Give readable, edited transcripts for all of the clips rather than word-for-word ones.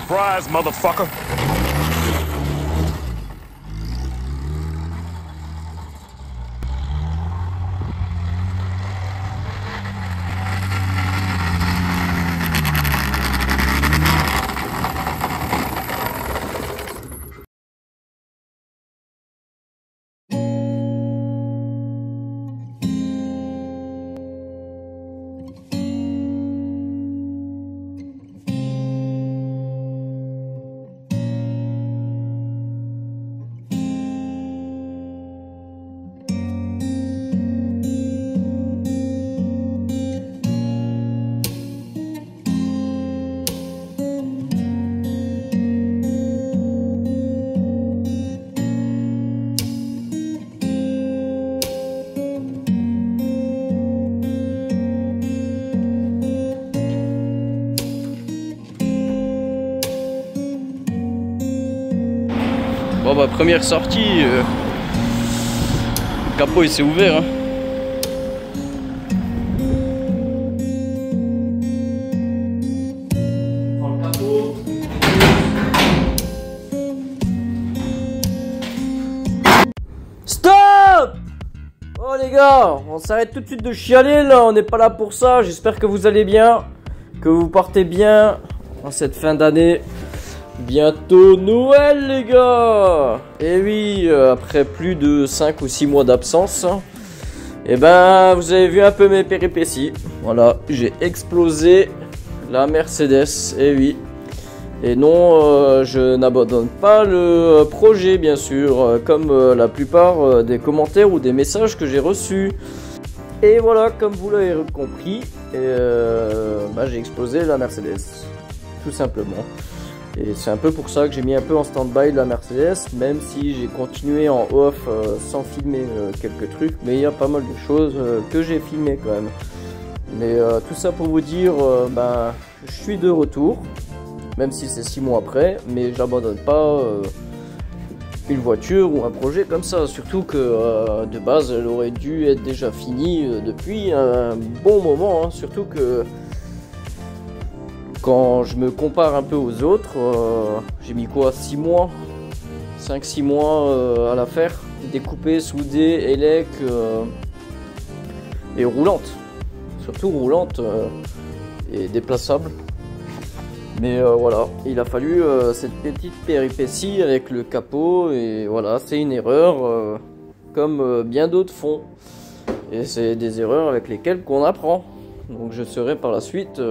Surprise, motherfucker. Bon bah première sortie, le capot il s'est ouvert hein. Stop! Oh les gars, on s'arrête tout de suite de chialer là, on n'est pas là pour ça. J'espère que vous allez bien, que vous partez bien en cette fin d'année. Bientôt Noël les gars. Et oui, après plus de 5 ou 6 mois d'absence, et ben vous avez vu un peu mes péripéties. Voilà, j'ai explosé la Mercedes, et oui. Et non, je n'abandonne pas le projet bien sûr, comme la plupart des commentaires ou des messages que j'ai reçus. Et voilà, comme vous l'avez compris, j'ai explosé la Mercedes, tout simplement. Et c'est un peu pour ça que j'ai mis un peu en stand-by la Mercedes, même si j'ai continué en off sans filmer quelques trucs, mais il y a pas mal de choses que j'ai filmé quand même. Mais tout ça pour vous dire, je suis de retour, même si c'est 6 mois après, mais j'abandonne pas une voiture ou un projet comme ça, surtout que de base elle aurait dû être déjà finie depuis un bon moment, hein. Surtout que quand je me compare un peu aux autres, j'ai mis quoi, 6 mois, 5-6 mois à la faire, découpée, soudée, élec et roulante, surtout roulante et déplaçable. Mais voilà, il a fallu cette petite péripétie avec le capot, et voilà, c'est une erreur comme bien d'autres font, et c'est des erreurs avec lesquelles qu'on apprend. Donc je serai par la suite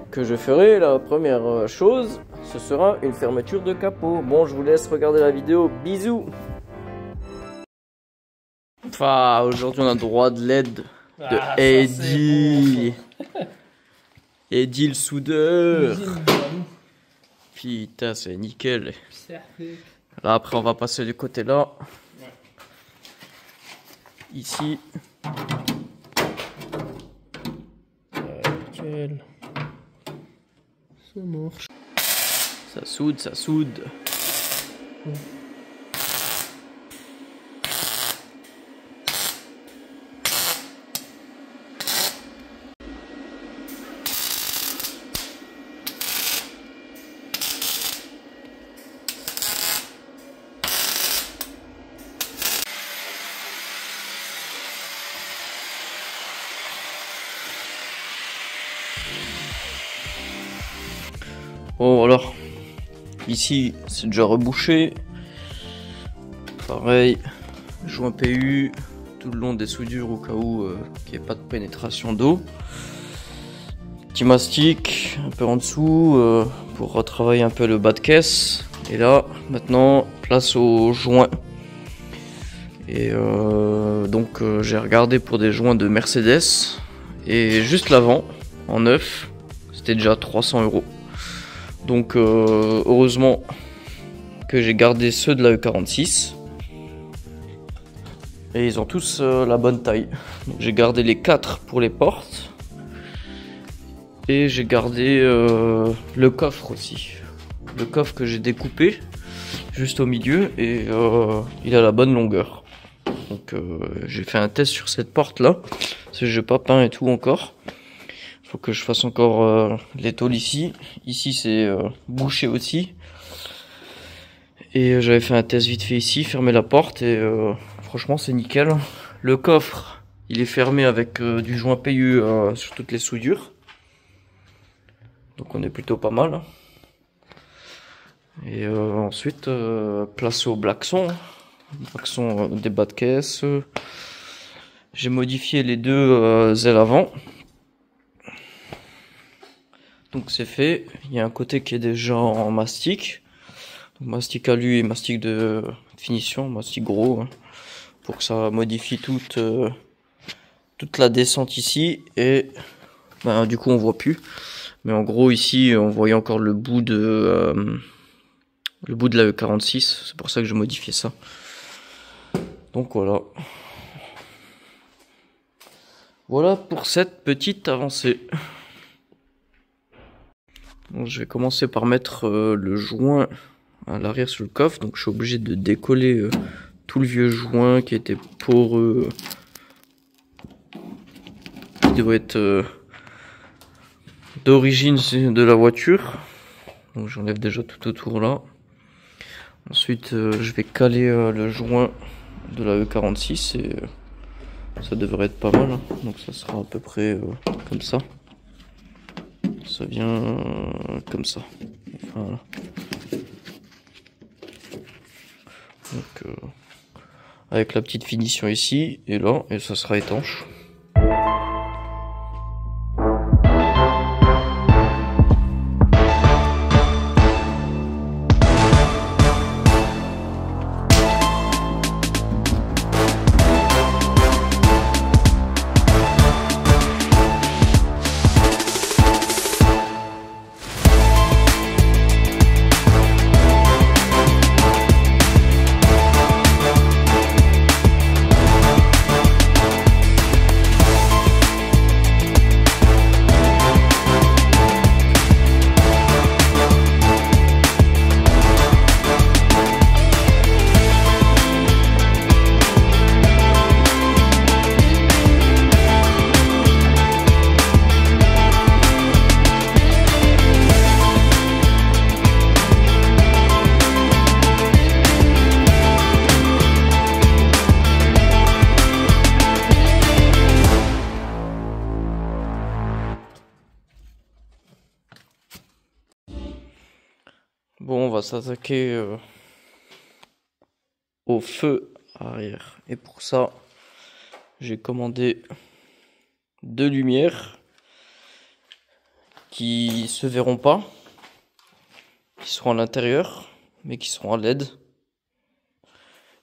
que je ferai, la première chose, ce sera une fermeture de capot. Bon, je vous laisse regarder la vidéo. Bisous. Enfin, aujourd'hui on a droit de l'aide de Eddie. Eddie le soudeur. Putain, c'est nickel. Là, après on va passer du côté là. Ici. Nickel. Ça marche. Ça soude, ça soude. Bon alors, ici c'est déjà rebouché. Pareil, joint PU tout le long des soudures au cas où qu'il n'y ait pas de pénétration d'eau. Petit mastic un peu en dessous pour retravailler un peu le bas de caisse. Et là maintenant place aux joints. Et donc j'ai regardé pour des joints de Mercedes, et juste l'avant en neuf c'était déjà 300 €. Donc heureusement que j'ai gardé ceux de la E46, et ils ont tous la bonne taille. J'ai gardé les 4 pour les portes, et j'ai gardé le coffre aussi, le coffre que j'ai découpé juste au milieu, et il a la bonne longueur. Donc j'ai fait un test sur cette porte là, parce que j'ai pas peint et tout encore. Faut que je fasse encore les tôles ici. Ici c'est bouché aussi. Et j'avais fait un test vite fait ici, fermer la porte et franchement c'est nickel. Le coffre, il est fermé avec du joint PU sur toutes les soudures. Donc on est plutôt pas mal. Et ensuite, place au blackson. Blackson des bas de caisse. J'ai modifié les deux ailes avant. Donc c'est fait. Il y a un côté qui est déjà en mastic. Donc, mastic alu et mastic de finition, mastic gros. Hein, pour que ça modifie toute la descente ici. Et ben, du coup on voit plus. Mais en gros ici on voyait encore le bout de la E46. C'est pour ça que j'ai modifié ça. Donc voilà. Voilà pour cette petite avancée. Donc, je vais commencer par mettre le joint à l'arrière sur le coffre. Donc je suis obligé de décoller tout le vieux joint qui était poreux. Qui doit être d'origine de la voiture. Donc j'enlève déjà tout autour là. Ensuite je vais caler le joint de la E46 et ça devrait être pas mal. Hein. Donc ça sera à peu près comme ça. Ça vient comme ça. Voilà. Donc avec la petite finition ici et là, et ça sera étanche. Bon, on va s'attaquer au feu arrière. Et pour ça, j'ai commandé deux lumières qui se verront pas, qui seront à l'intérieur, mais qui seront à LED.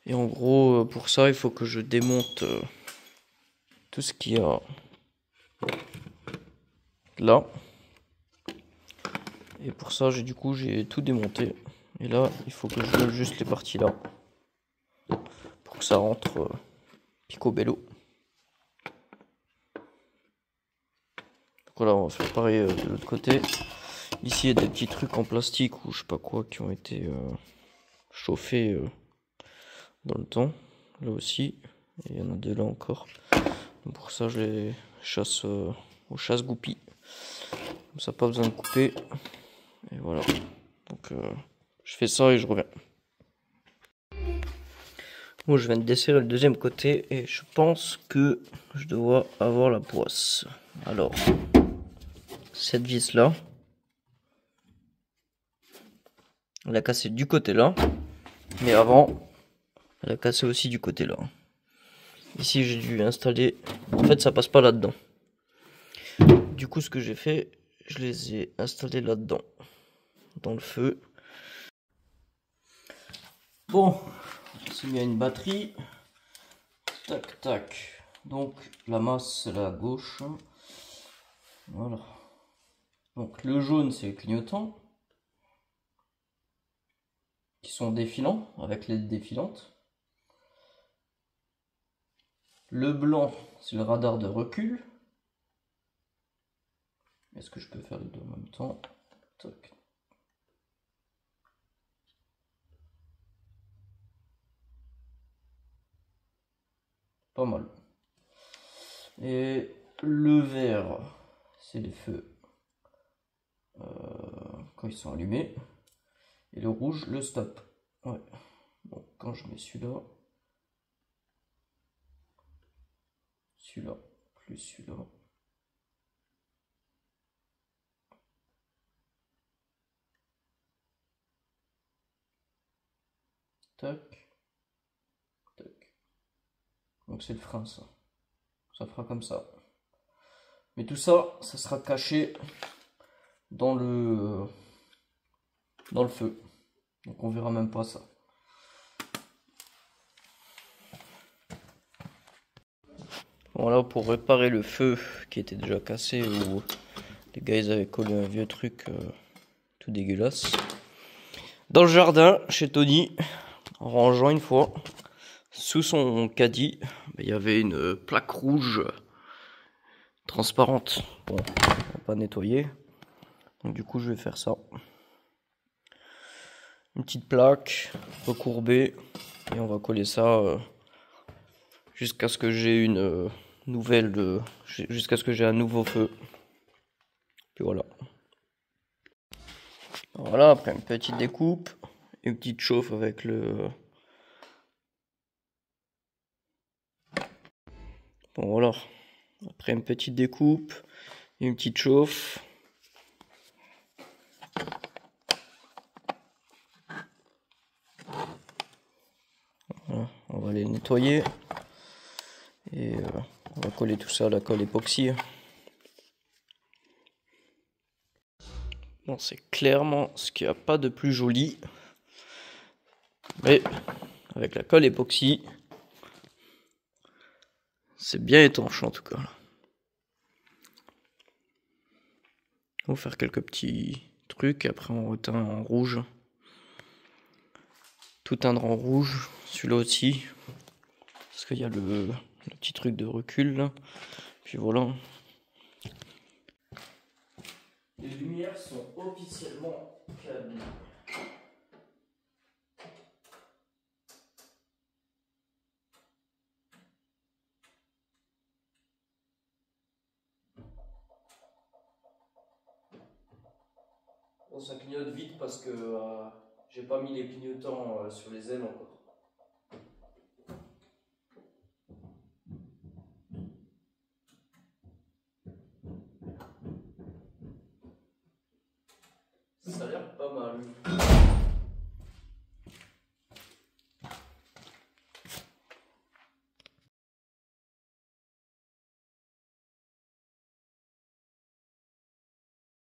Et en gros, pour ça, il faut que je démonte tout ce qu'il y a là. Et pour ça, j'ai tout démonté. Et là, il faut que je vole juste les parties là. Pour que ça rentre picobello. Donc voilà, on va faire pareil de l'autre côté. Ici, il y a des petits trucs en plastique ou je sais pas quoi qui ont été chauffés dans le temps. Là aussi. Et il y en a deux là encore. Donc pour ça, je les chasse au chasse-goupilles. Comme ça, pas besoin de couper. Et voilà. Donc je fais ça et je reviens. Bon, je viens de desserrer le deuxième côté et je pense que je dois avoir la poisse. Alors, cette vis là, elle a cassé du côté là, mais avant, elle a cassé aussi du côté là. Ici, j'ai dû installer. En fait, ça passe pas là-dedans. Du coup, ce que j'ai fait, je les ai installés là-dedans, dans le feu. Bon, on s'est mis à une batterie. Tac, tac. Donc, la masse, c'est la gauche. Voilà. Donc, le jaune, c'est le clignotant. Qui sont défilants, avec LED défilante. Le blanc, c'est le radar de recul. Est-ce que je peux faire les deux en même temps? Tac. Pas mal. Et le vert, c'est les feux quand ils sont allumés. Et le rouge, le stop. Ouais. Bon, quand je mets celui-là, plus celui-là. Tac. Tac. Donc c'est le frein, ça. Ça fera comme ça. Mais tout ça, ça sera caché dans le feu. Donc on verra même pas ça. Voilà pour réparer le feu qui était déjà cassé, où les gars ils avaient collé un vieux truc tout dégueulasse. Dans le jardin, chez Tony, en rangeant une fois, sous son caddie, il y avait une plaque rouge transparente. Bon, on va pas nettoyer. Donc du coup je vais faire ça. Une petite plaque recourbée et on va coller ça jusqu'à ce que j'ai une nouvelle, jusqu'à ce que j'ai un nouveau feu. Puis voilà. Voilà, après une petite découpe, une petite chauffe avec le... Bon voilà, après une petite découpe, une petite chauffe. Voilà, on va les nettoyer et on va coller tout ça à la colle époxy. Bon, c'est clairement ce qu'il n'y a pas de plus joli, mais avec la colle époxy, c'est bien étanche en tout cas. On va faire quelques petits trucs, après on reteint en rouge. Tout teindre en rouge, celui-là aussi, parce qu'il y a le petit truc de recul là. Puis voilà. Les lumières sont officiellement calmes. Bon, ça clignote vite parce que j'ai pas mis les clignotants sur les ailes encore. Ça a l'air pas